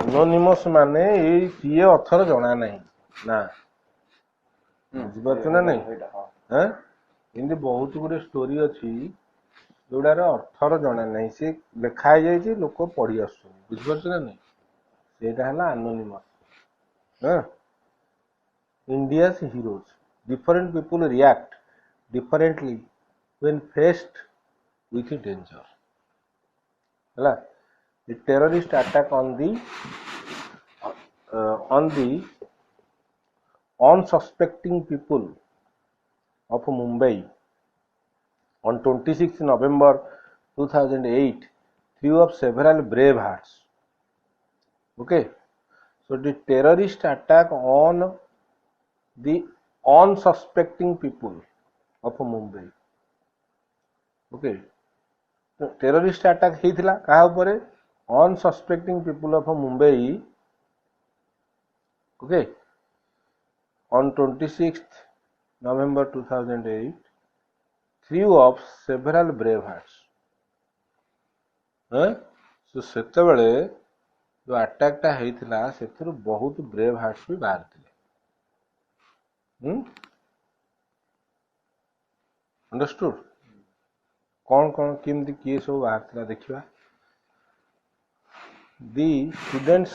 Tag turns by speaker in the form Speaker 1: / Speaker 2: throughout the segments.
Speaker 1: Anonymous माने ये किए अथर जना नहीं ना बुझिपारछ ना नहीं हाँ इनती बहुत गुड़े स्टोरी अच्छी जोड़ार अर्थर जना नहीं सी लिखाई जाइए लोक पढ़ी आस बुझिपारछ ना नहीं सेटा है एनोनिमस हाँ India's heroes different people react differently when faced with danger ହେଲା the terrorist attack on the unsuspecting people of Mumbai on 26 November 2008 threw up several brave hearts. Okay, so the terrorist attack on the unsuspecting people of Mumbai. Okay, so terrorist attack ହେଇଥିଲା କାହା ଉପରେ unsuspecting people of Mumbai. Okay, on 26th November 2008 threw up several brave hearts. So ସେତେବେଳେ जो attack ଟା ହେଇଥିଲା ସେଥିରୁ ବହୁତ brave hearts ବି ବାହାରିଥିଲେ. Understood? कौन कौन केमती किए सब बाहर देखा the students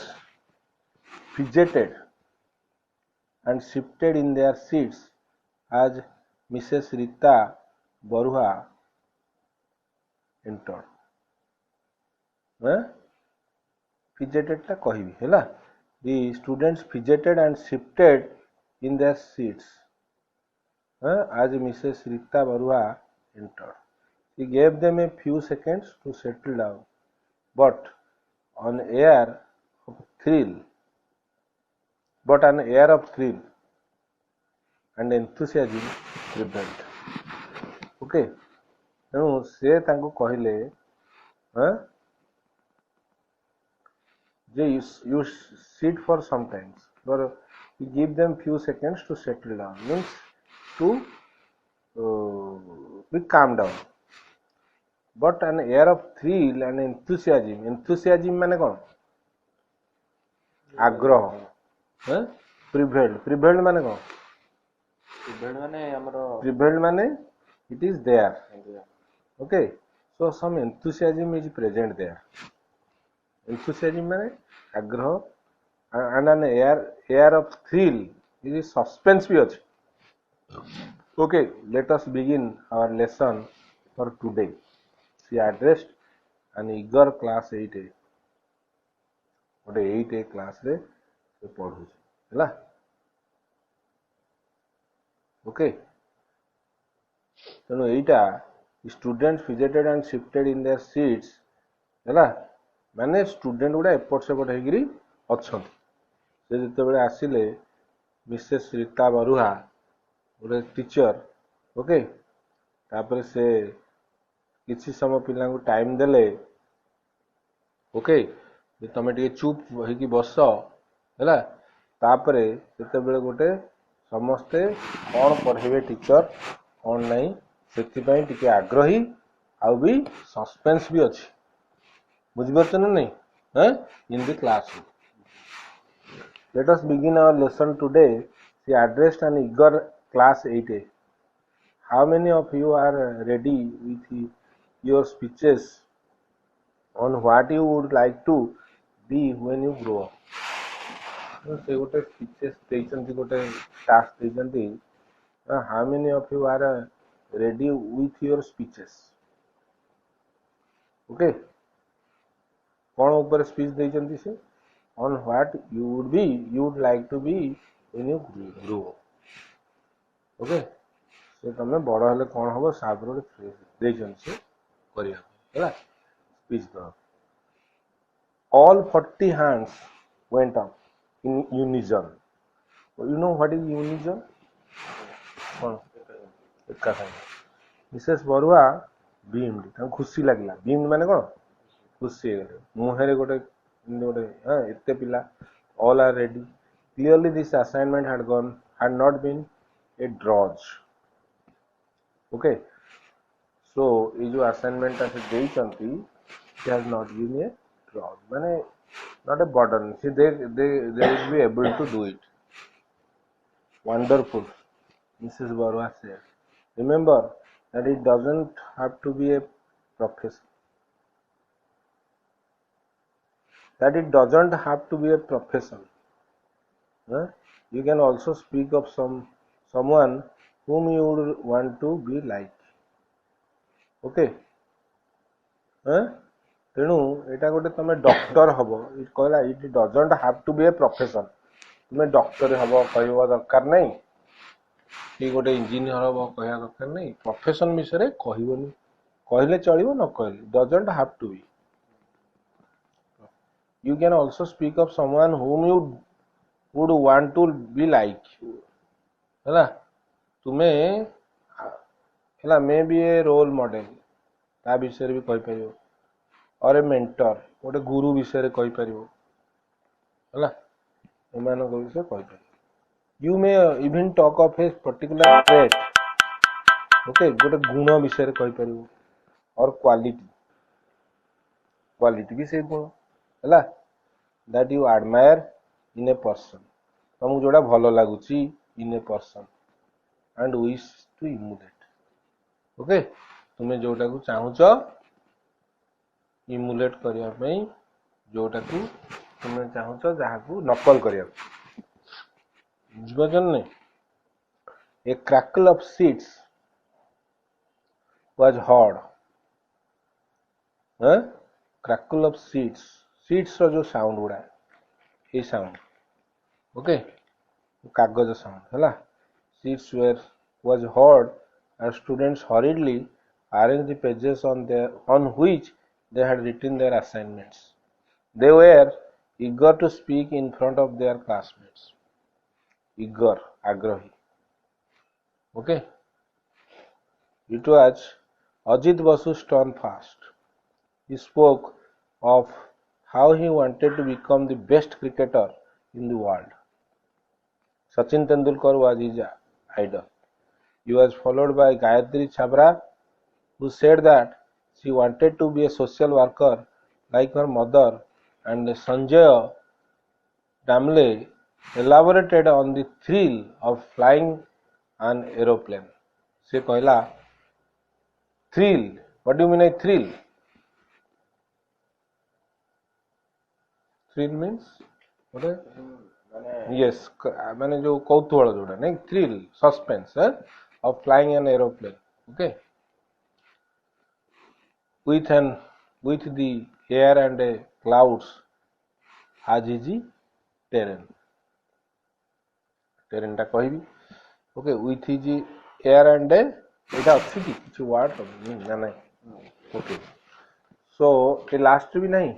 Speaker 1: fidgeted and shifted in their seats as Mrs. Rita Baruha entered. Fidgeted टा कहबी हैला the students fidgeted and shifted in their seats as Mrs. Rita Baruha entered. He gave them a few seconds to settle down, but an air of thrill and enthusiasm prevailed. Okay, ତେଣୁ ସେ ତାଙ୍କୁ କହିଲେ ଯେ you sit for some time, but you give them few seconds to settle down, means to be calm down. But an air of thrill and enthusiasm माने कौन आग्रह prevailed माने कौन prevailed माने it is there. Okay, so some enthusiasm is present there. Enthusiasm माने आग्रह and an air of thrill is suspense भी अछि. Okay, let us begin our lesson for today. She addressed an eager class 8A. गोटे 8A class रे से पढ़ू हैला. Okay, तेणु एटा student fidgeted and shifted in their seats हैला माने स्टूडेंट गुडा एपट सेपट हेगिरी अछंती. से जते बेले आसिले मिसेस रीता बरुहा गोटे टीचर. ओके, तापर से किसी समय पिला को टाइम देले. ओके, तमें टे चुप होगी बस है तापरे से गोटे समस्ते कौन पढ़े टीचर कौन नहीं से टी आग्रही आउ भी सस्पेंस भी अच्छी बुझीपार ना नहीं in the class. Let us begin our lesson today. She addressed an eager class 8A. How many of you are ready with your speeches on what you would like to be when you grow up. से गोटे speeches देइचंती गोटे task देइचंती. how many of you are ready with your speeches? Okay, कौन ऊपर speech देइचंती से on what you would like to be when you grow up. Okay, से तमे बड़ हेले कौन हबो साबर देइचंती से करिया हैला speech. All 40 hands went up in unison. You know what is unison? Mrs Barua beamed. खुशी लगला. beamed माने कौन खुशी मुहरे गोटे गोटे एते पिला. all are ready. Clearly this assignment had not been a drudge. Okay, so ये जो assignment से देइचंती it has not been a drudge. माने not a burden. See, they will be able to do it. Wonderful, Mrs. Barua said. Remember that it doesn't have to be a profession. That it doesn't have to be a profession. Huh? You can also speak of someone whom you would want to be like. Okay? Huh? ତେଣୁ ଏଇଟା ଗୋଟେ ତମେ doctor ହବ କହିଲା it doesn't have to be a profession ତୁମେ doctor ହବ କହିବା ଦରକାର ନାହିଁ କି ଗୋଟେ ଇଞ୍ଜିନିୟର ହବ କହିବା ଦରକାର ନାହିଁ ପ୍ରଫେସନ୍ ବିଷୟରେ କହିବନି କହିଲେ ଚଳିବ ନ କହିଲେ doesn't have to be you can also speak of someone whom you would want to be like ହେଲା ତୁମେ ହେଲା ମେ ବି ଏ ରୋଲ୍ ମଡେଲ ତା ବିଷୟରେ ବି କହିପାରିବ or a mentor ଗୋଟେ ଗୁରୁ ବିଷୟରେ କହିପାରିବ ହେଲା ଏମାନଙ୍କ ବିଷୟରେ କହିପାରିବ you may even talk of a particular trait okay ଗୋଟେ ଗୁଣ ବିଷୟରେ କହିପାରିବ or quality ବି ସେ ଗୁଣ ହେଲା that you admire in a person ତମକୁ ଯୋଉଟା ଭଲ ଲାଗୁଛି in a person and wish to emulate okay ତୁମେ ଯୋଉଟାକୁ ଚାହୁଁଛ ଇମୁଲେଟ୍ କରିବା ପାଇଁ ଯୋଉଟାକୁ ତୁମେ ଚାହୁଁଛ ଯାହାକୁ ନକଲ କରିବାକୁ ବୁଝିପାରୁଛ ନାଇଁ a crackle of seeds was heard crackle of seeds ର ଯୋଉ ସାଉଣ୍ଡ ଗୁଡା ଏଇ ସାଉଣ୍ଡ ଓକେ କାଗଜ ସାଉଣ୍ଡ ହେଲା seeds was heard as students hurriedly arranged the pages on which they had written their assignments. They were eager to speak in front of their classmates. Eager, agrahi. Okay. It was Ajit Basu's turn first. He spoke of how he wanted to become the best cricketer in the world. Sachin Tendulkar was his idol. He was followed by Gayatri Chabra, who said that she wanted to be a social worker like her mother, and Sanjay Damle elaborated on the thrill of flying an aeroplane. Se कहला thrill. What do you mean by thrill? Thrill means what? Yes, माने जो कौतूहल जोड़ा नहीं thrill, suspense of flying an aeroplane. Okay. With the air and clouds as easy terrain टा कहबी okay with his air and एटा अछि कि किछ वर्ड ना नहीं ओके सो ए लास्ट भी नहीं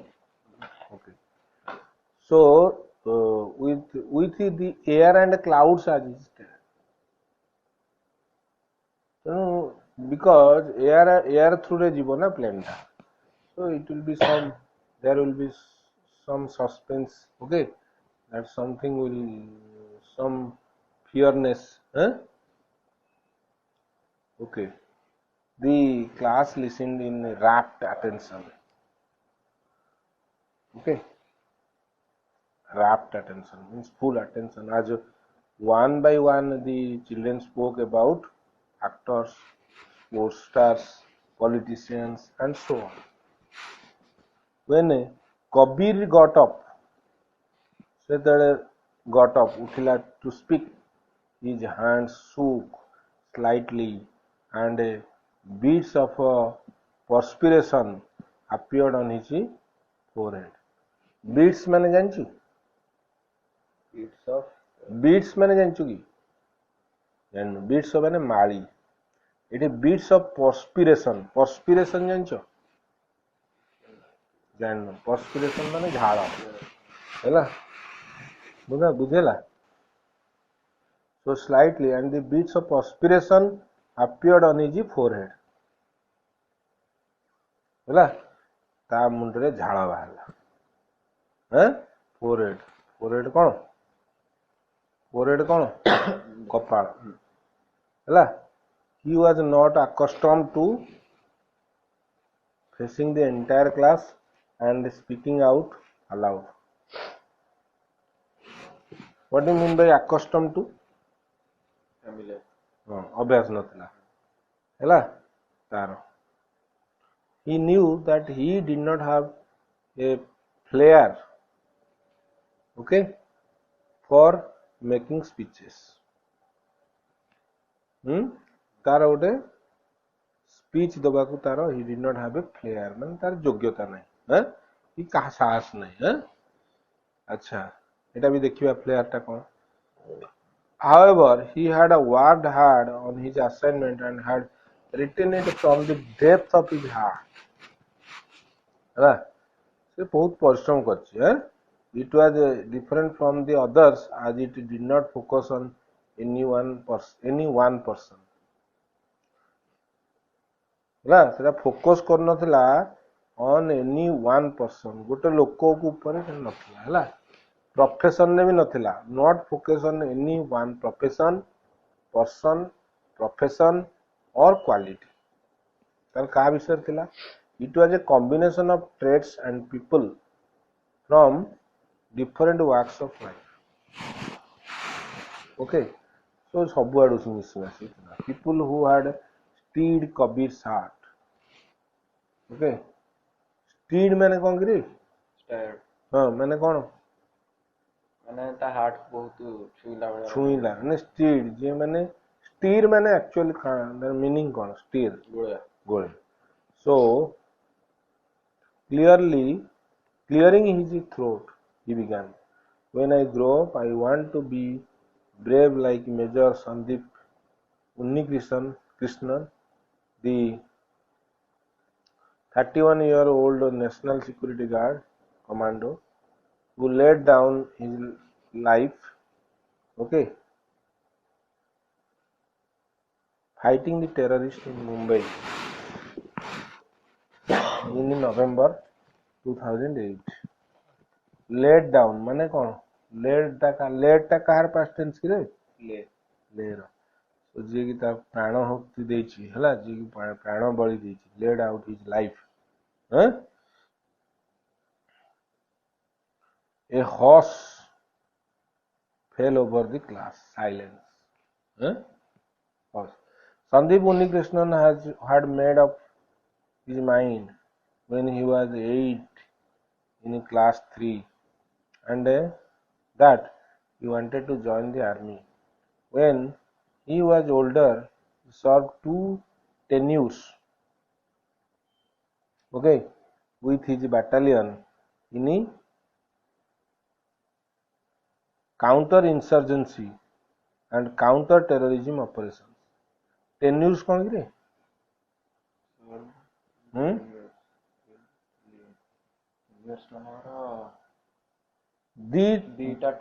Speaker 1: okay so with the air and clouds as easy terrain because air through रे जीवो ना प्लेन टा so it will be there will be some suspense okay that something will some fearness okay the class listened in rapt attention okay rapt attention means full attention as one by one the children spoke about actors sports stars politicians and so on when Kabir got up utila to speak his hands shook slightly and beads of perspiration appeared on his forehead beads माने जानछु beads माने जानछु की जान beads माने माली it beads of perspiration जानछो जान perspiration माने झाड़ हैला बुझेला so slightly and the beads of perspiration appeared on his forehead हैला ता मुंड रे झाड़ बाहरला forehead कोन कपाळ हैला he was not accustomed to facing the entire class and speaking out allowed. What do you mean by accustomed to?
Speaker 2: Familiar.
Speaker 1: अभ्यास नथिला हैला तार. He knew that he did not have a flair, okay, for making speeches. तार गोटे speech दबा को तार he did not have a flair मान तार योग्यता नहीं कि कहा साहस नहीं अच्छा एटा भी देखिबा फ्लेयर टा कोन. However, he had worked hard on his assignment and had written it from the depth of his heart. है से बहुत परिश्रम करछि It was different from the others as it did not focus on any one person. है सेटा focus कर नथिला on any one person गोटे लोक को ऊपर नथिला हैला. प्रोफेशन ने भी नथिला not focus on any one profession person profession और क्वालिटी तार का विषय थिला. It was a combination of trades and people from different walks of life. Okay so सब आडू मिसी people who had steed Kabir's heart. Okay steed माने कोन करी
Speaker 2: स्टायर्ड
Speaker 1: हां माने कोन
Speaker 2: माने ता हार्ट बहुत
Speaker 1: छुईला माने स्टीड जे माने स्टीर माने एक्चुअली मीनिंग कोन स्टीर गोळे. सो clearing his throat he began, when I grow up I want to be brave like Major Sandeep Unnikrishnan, the 31-year-old National Security Guard commando who laid down his life, okay, fighting the terrorists in Mumbai in November 2008. Laid down माने कौन laid टा car past tense की रे ले रो तो जे की तार प्राण मुक्ति देछि हला जे की प्राण बलि देछि laid out his life. A horse fell over the class. Silence. Sandeep Unnikrishnan had made up his mind when he was 8 in class 3 and that he wanted to join the army. When he was older, he served 2 tenures, okay, with his battalion in counter-insurgency and counter-terrorism operations. Tenures कौन रे? Dita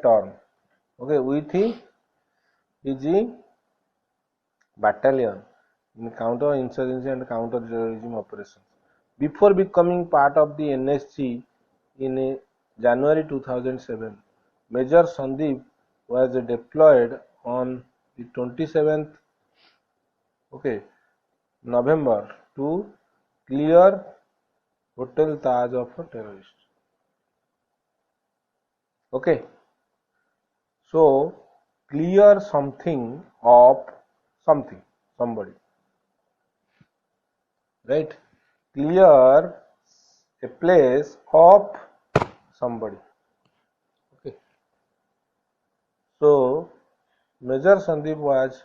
Speaker 1: term. Okay, with his battalion in counter-insurgency and counter-terrorism operations. Before becoming part of the NSG in January 2007, Major Sandeep was deployed on the 27th November to clear Hotel Taj of a terrorist. Okay, so clear something of something, somebody, right? Clear a place of somebody. Okay, so Major Sandeep was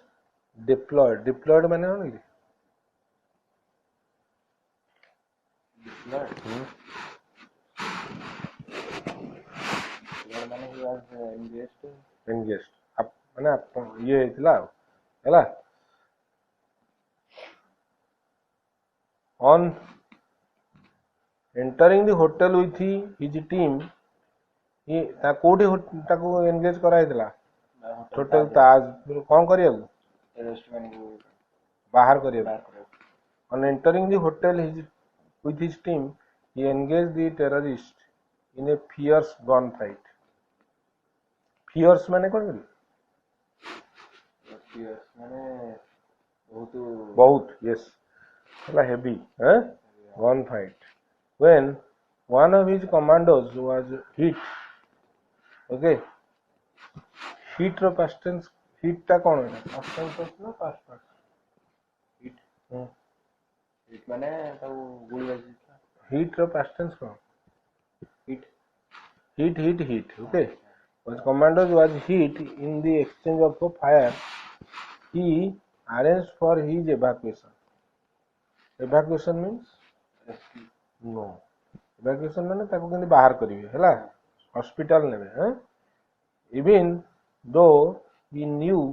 Speaker 1: deployed. Deployed माने कौन की? Engaged. आप माने आप ये इतला हैला. On entering the hotel with his team, he ता कोठी ताको एंगेज कराइतला होटल ताज कौन करिया
Speaker 2: टेररिस्ट माने
Speaker 1: बाहर करिया. On entering the hotel with his team, he engaged the terrorist in a fierce gunfight. Fierce माने कौन करी?
Speaker 2: fierce माने
Speaker 1: बहुत yes, Hella heavy, gun fight. When one of his commandos was hit. Okay, hit ର past tense, hit ଟା କଣ ଏଟା past tense ଅଛି ନା past tense?
Speaker 2: ହିଟ୍ ହିଟ୍ ମାନେ ତାକୁ ଗୁଳି ବାଜିଥିଲା।
Speaker 1: hit ର past tense କଣ?
Speaker 2: Hit
Speaker 1: hit. Okay, when commandos was hit in the exchange of a fire, he arranged for his evacuation. Evacuation means no, evacuation ମାନେ ତାକୁ କେମିତି ବାହାର କରିବେ ହେଲା, ହସ୍ପିଟାଲ ନେବେ ହଁ? Even though he knew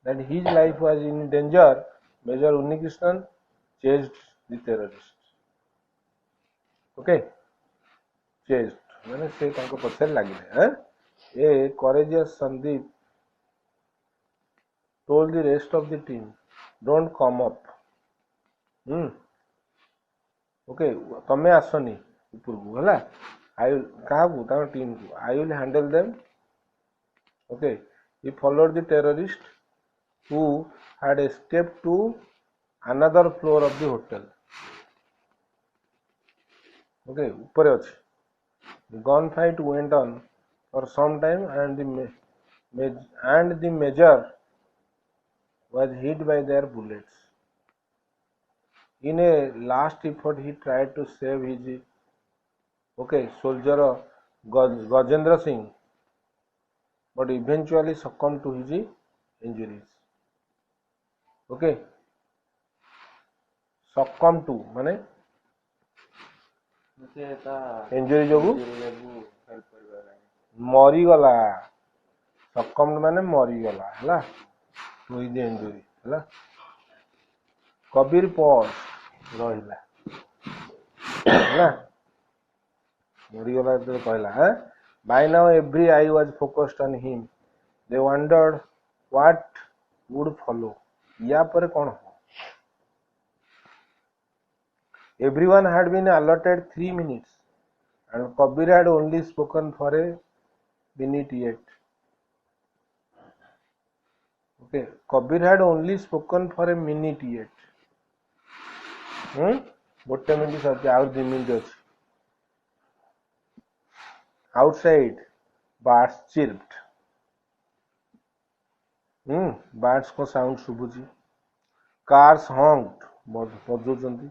Speaker 1: that his life was in danger, Major Unnikrishnan chased the terrorists. Okay, chased ମାନେ ସେ ତାଙ୍କ ପଛରେ ଲାଗିଲେ ହଁ? A courageous Sandeep told the rest of the team, don't come up. Okay, ତମେ ଆସନି ଉପରକୁ ହେଲା, କାହାକୁ ତାଙ୍କ ଟିମ୍ କୁ, I will handle them. Okay, he followed the terrorist who had escaped to another floor of the hotel. Okay, ଉପରେ ଅଛି. The gunfight went on for some time and the major was hit by their bullets. In a last effort, he tried to save his soldier Gajendra Singh, but eventually succumbed to his injuries. Okay, succumb to ମାନେ
Speaker 2: ସେ ତା
Speaker 1: injury ଯୋଗୁ
Speaker 2: help କରିପାରିଲାନି।
Speaker 1: ମରିଗଲା, succumbed ମାନେ ମରିଗଲା ହେଲା, to his injury ହେଲା। କବିର pose ରହିଲା ହେଲା, ମରିଗଲା ଯେତେବେଳେ କହିଲା by now every eye was focused on him. They wondered what would follow. ୟା ପରେ କଣ ହବ? Everyone had been allotted 3 minutes and Kabir had only spoken for a minute yet. Okay, Kabir had only spoken for a minute yet. ଗୋଟେ minute ସରିଛି, ଆଉ 2 minute ଅଛି। Outside, birds chirped. birds को sound ଶୁଭୁଛି। Cars honked, ବଜଉଛନ୍ତି।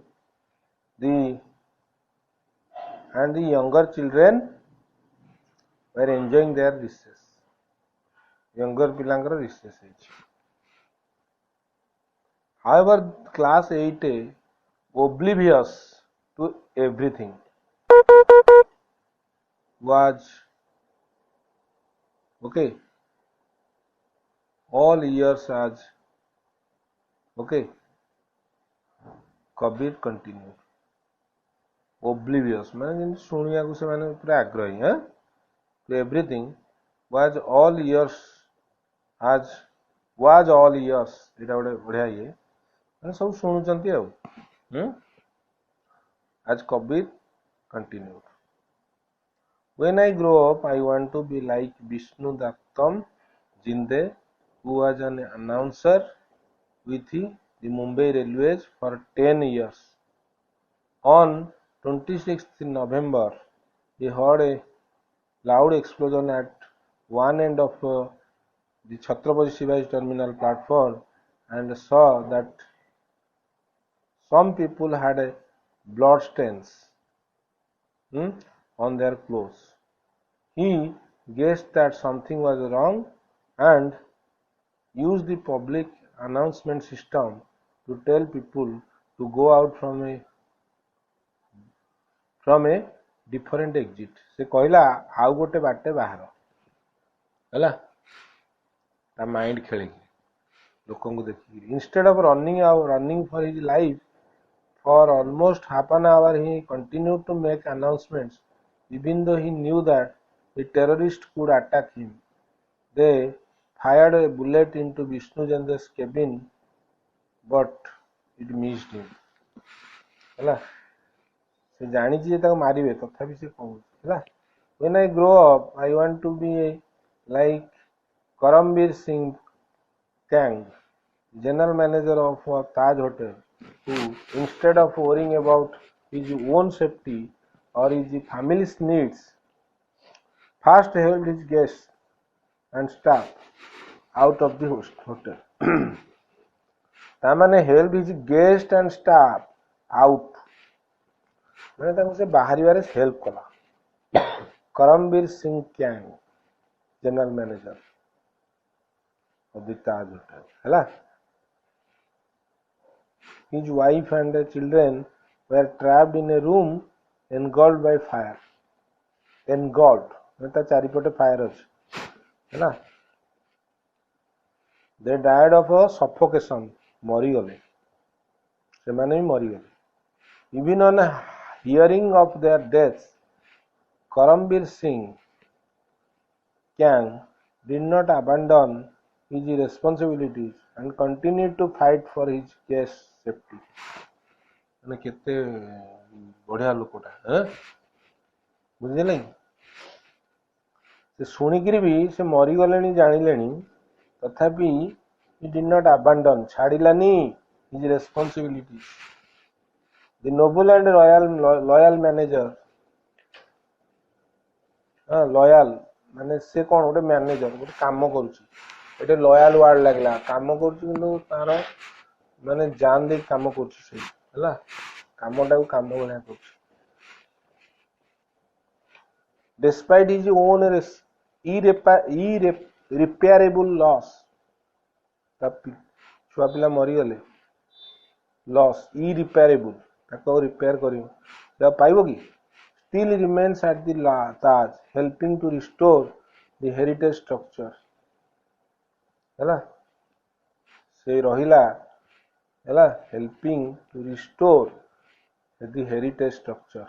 Speaker 1: And the younger children were enjoying their recess. Younger ପିଲାଙ୍କର recess ହେଇଛି। However, class 8A, oblivious to everything, was all ears as Kabir continued. Oblivious ମାନେ ଯେମିତି ଶୁଣିବାକୁ ସେମାନେ ପୁରା ଆଗ୍ରହୀ to everything, was all ears ଏଇଟା ଗୋଟେ ବଢିଆ ଇଏ ମାନେ ସବୁ ଶୁଣୁଛନ୍ତି ଆଉ। As Kabir continued, when I grow up, I want to be like Vishnu Dattam Jinde, who was an announcer with the Mumbai Railways for 10 years. On 26th November, he heard a loud explosion at one end of the Chhatrapati Shivaji terminal platform and saw that some people had blood stains on their clothes. He guessed that something was wrong and used the public announcement system to tell people to go out from a different exit. ସେ କହିଲା ଆଉ ଗୋଟେ ବାଟେ ବାହାର ହେଲା, ତା mind ଖେଳିକି ଲୋକଙ୍କୁ ଦେଖିକି। Instead of running for his life, for almost half an hour he continued to make announcements, even though he knew that the terrorists could attack him. They fired a bullet into Vishnu Jandra's cabin, but it missed him. ହେଲା, ସେ ଜାଣିଛି ଯେ ତାକୁ ମାରିବେ, ତଥାପି ସେ କହୁଛି ହେଲା। When I grow up, I want to be like Karambir Singh Kang, general manager of Taj Hotel, who instead of worrying about his own safety or his family's needs, first helped his guests and staff out of the hotel. तामाने help his guest and staff out मैंने ताको से बाहरी बारे help कला Karambir Singh Kang general manager of the Taj Hotel हैला his wife and the children were trapped in a room engulfed by fire engulfed मैंने ता चारिपटे fire अछि हैला they died of a suffocation मरी गले से माने भी मरी गले even on hearing of their deaths Karambir Singh Kang did not abandon his responsibilities and continued to fight for his guests' safety. मैंने कितने बढ़िया लोकोटा हैं बुझे नहीं से शुणिकी भी से मरी गले जानिले तथापि he did not abandon छाड़िलानी his responsibilities. The noble and loyal manager loyal माने से कौन गोटे मैनेजर गोटे काम करुची एटे लॉयल वर्ड लागला काम करुची किंतु तार माने जान दे काम करुची से हला कामटा को काम भलिया करुची despite his own irreparable loss ता छुआ पिला मरी गले लॉस irreparable ताको रिपेयर करियो जब पाइबो की still remains at the Taj, helping to restore the heritage structure. हैला से रहिला हैला helping to restore the heritage structure.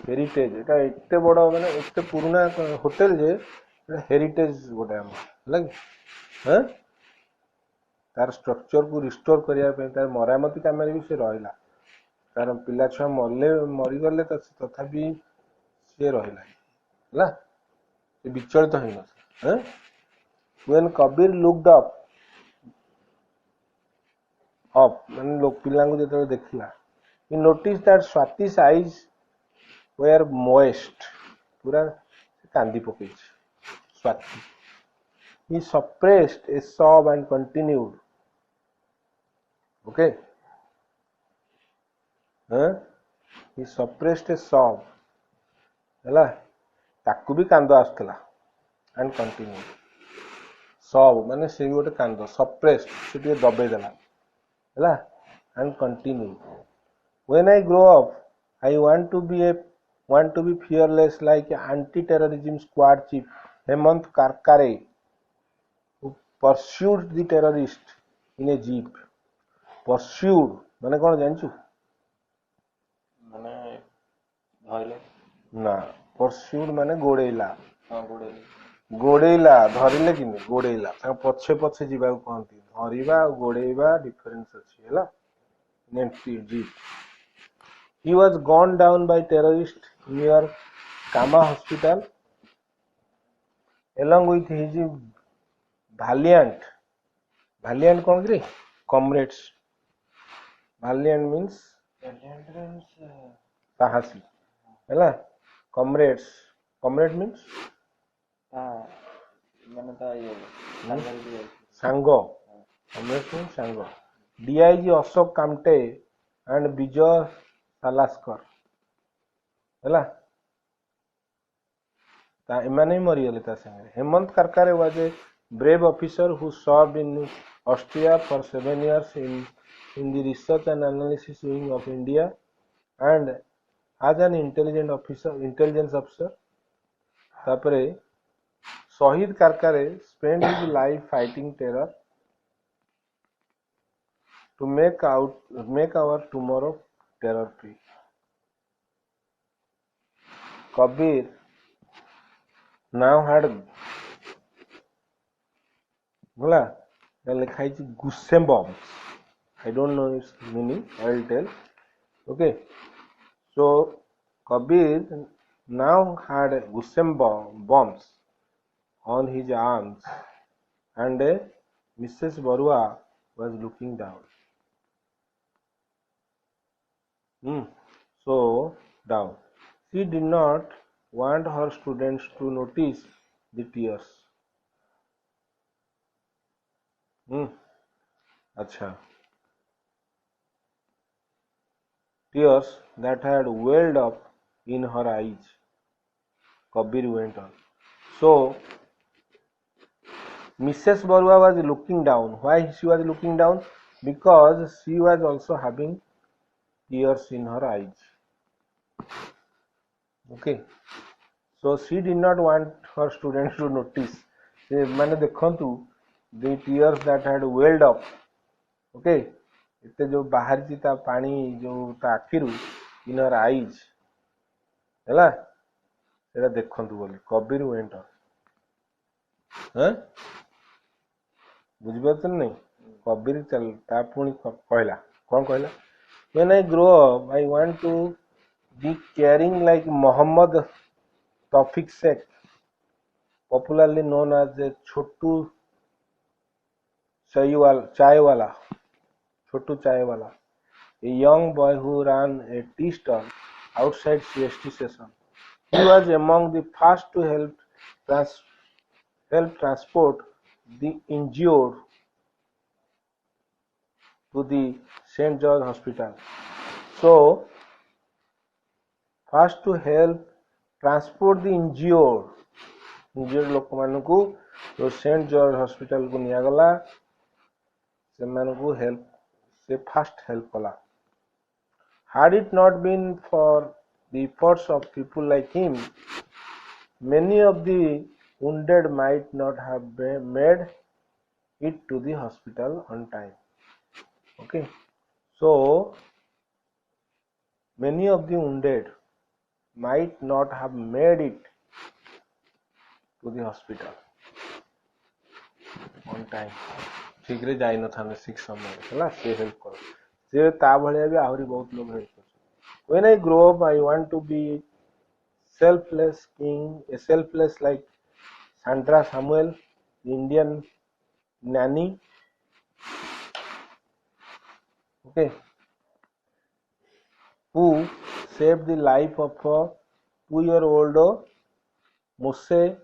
Speaker 1: Heritage एटा एते बडो माने एते पुराना होटल जे हेरिटेज गोटे हम हैला हैं तार स्ट्रक्चर को रिस्टोर करिया पे तार मरामती काम भी से रहिला तार पिला छुआ मरले मरी गले तथापि से रहिला हैला से विचलित होई न हैं when Kabir looked up माने लोग पिला को जेते देखिला he noticed that Swati's eyes were moist पूरा कांदी पकई Swati he suppressed a sob and continued okay he suppressed a sob हैला ताकू भी कांद आस्तला and continued sob माने से गोटे कांद suppressed से टिके दबे देला हैला and continued when I grow up I want to be fearless like anti-terrorism squad chief Hemant Karkare who pursued the terrorist in a jeep pursued माने कौन जानचु
Speaker 2: माने धइले
Speaker 1: ना pursued माने गोड़ेला
Speaker 2: हां गोड़ेले
Speaker 1: गोड़ेला धरिले किने गोड़ेला पछे पछे जीवा कहंती धरिबा और गोड़ेबा डिफरेंस अछि हैला नेंटी jeep he was gunned down by terrorists near Kama hospital along with his valiant कौन रे comrades valiant means साहसी हैला comrades comrade means
Speaker 2: माने ता ये
Speaker 1: सांग comrades means सांग DIG अशोक कामटे and विजय सालास्कर हैला ता एमाने मरी गले ता संगे Hemant करकारे was a brave officer who served in Austria for 7 years in the research and analysis wing of India and as an intelligence officer तापरे शहीद करकारे spent his life fighting terror to make our tomorrow terror free Kabir now had बोला लिखा है गुस्सेम bombs I don't know its meaning I will tell okay so Kabir now had gussem bombs on his arms and Mrs. Barua was looking down so down she did not want her students to notice the tears. अच्छा, tears that had welled up in her eyes. Kabir went on. So Mrs. Barua was looking down. Why she was looking down? Because she was also having tears in her eyes. Okay. So she did not want her students to notice. मैंने देखंतु the tears that had welled up. Okay. एते जो बाहर ता पानी जो ता आखिरु in her eyes. ହେଲା एटा देखंतु बोली कबीर went on. हाँ बुझिपारछ नहीं कबीर चल ता पुणी कहला कौन कहला when I grow up I want to be caring like Muhammad Tawfiq Sheikh, popularly known as Chottu Chaiwala, a young boy who ran a tea stall outside CST station. He was among the first to help transport the injured to the St. George Hospital. So, first to help transport the injured लोक मानू जो Saint George hospital को निया गला से मानू help से fast help कला had it not been for the efforts of people like him many of the wounded might not have made it to the hospital on time. Okay, so many of the wounded might not have made it to the hospital on time. ठीक रे जाई न थाने ठीक समय हला से help कर से ता भलिया भी आहुरी बहुत लोग हेल्प कर when I grow up I want to be selfless like Sandra Samuel, the Indian nanny. Okay, who saved the life of a 2-year-old Moshe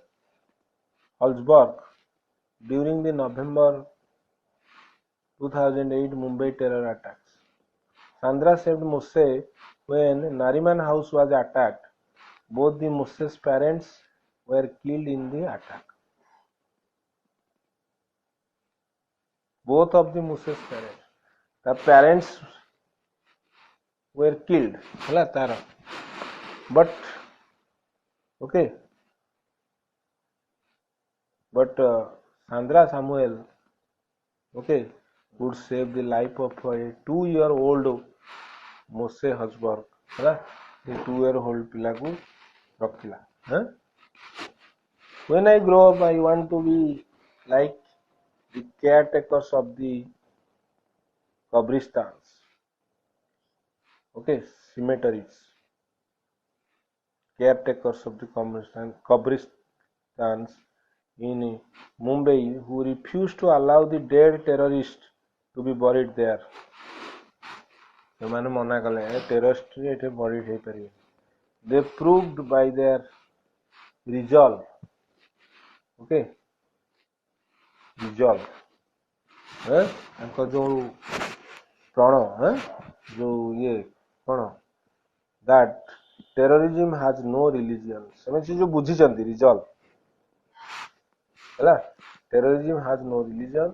Speaker 1: Holzberg during the November 2008 Mumbai terror attacks. Sandra saved Moshe when Nariman house was attacked. Both the Moshe's parents were killed in the attack. Both of the Moshe's parents. The parents were killed. But okay. But Sandra Samuel, okay, would save the life of a 2-year-old Moshe Holzberg. The 2-year-old pila को रखिला. When I grow up, I want to be like the caretakers of the Qabristans. Okay, cemeteries. Caretakers of the Qabristans in Mumbai who refused to allow the dead terrorists to be buried there. ସେମାନେ ମନା କଲେ terrorist ଏଠି buried ହେଇପାରିବେ. They proved by their resolve. Okay, resolve. ତାଙ୍କ ଯୋଉ ପ୍ରଣ ଯୋଉ ଇଏ କଣ that terrorism has no religion. ସେମାନେ ସେ ଯୋଉ ବୁଝିଛନ୍ତି resolve ହେଲା terrorism has no religion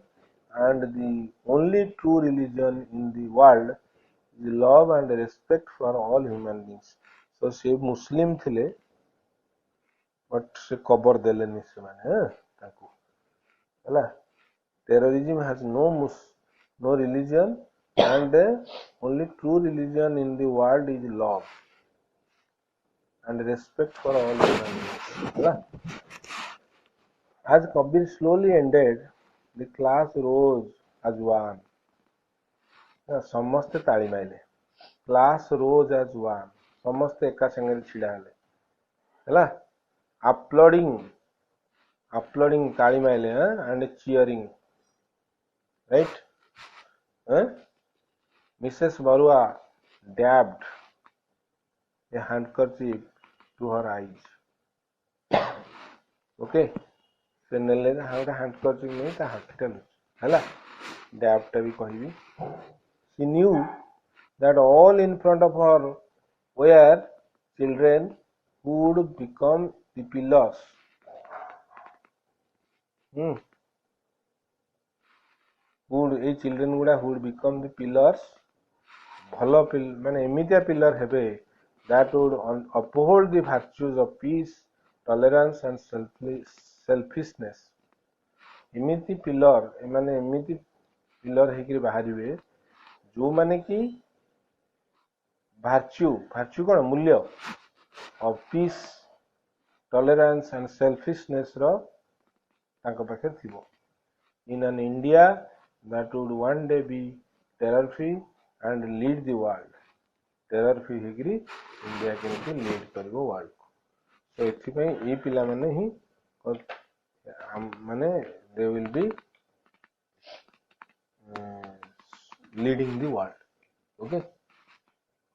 Speaker 1: and the only true religion in the world is love and respect for all human beings. So से मुस्लिम थिले बट से कबर देलेनी ସେମାନେ ताको ହେଲା terrorism has no religion and the only true religion in the world is love and respect for all human beings. ହେଲା As Kabir slowly ended, the class rose as one. ସମସ୍ତେ ତାଳି ମାଇଲେ class rose as one. ସମସ୍ତେ ଏକା ସାଙ୍ଗରେ ଛିଡ଼ା ହେଲେ ହେଲା applauding ତାଳି ମାଇଲେ and cheering, right? Mrs. Barua dabbed a handkerchief to her eyes. Okay, ସେ ନେଲେ ଗୋଟେ ହାଣ୍ଡକର୍ଚିପ୍ ନେଇ ତା ହାତୀଟା ହେଲା ଡ୍ୟାବ୍ଟା ବି କହିବି. She knew that all in front of her were children who would become the pillars. ଏଇ ଚିଲଡ୍ରେନ୍ ଗୁଡା would become the pillars, ଭଲ ମାନେ ଏମିତିଆ ପିଲର ହେବେ that would uphold the virtues of peace, tolerance and selfishness. ଏମିତି pillar ଏମାନେ ଏମିତି pillar ହେଇକିରି ବାହାରିବେ ଯୋଉମାନେ କି ଭାର୍ଚ୍ୟୁ କଣ ମୂଲ୍ୟ of peace, tolerance and selfishness ର ତାଙ୍କ ପାଖରେ ଥିବ. In an India that would one day be terror free and lead the world. terror free ହେଇକିରି ଇଣ୍ଡିଆ କେମିତି ଲିଡ୍ କରିବ ୱାର୍ଲଡକୁ. ତ ଏଥିପାଇଁ ଏଇ ପିଲାମାନେ ହିଁ ମାନେ they will be leading the world. Okay.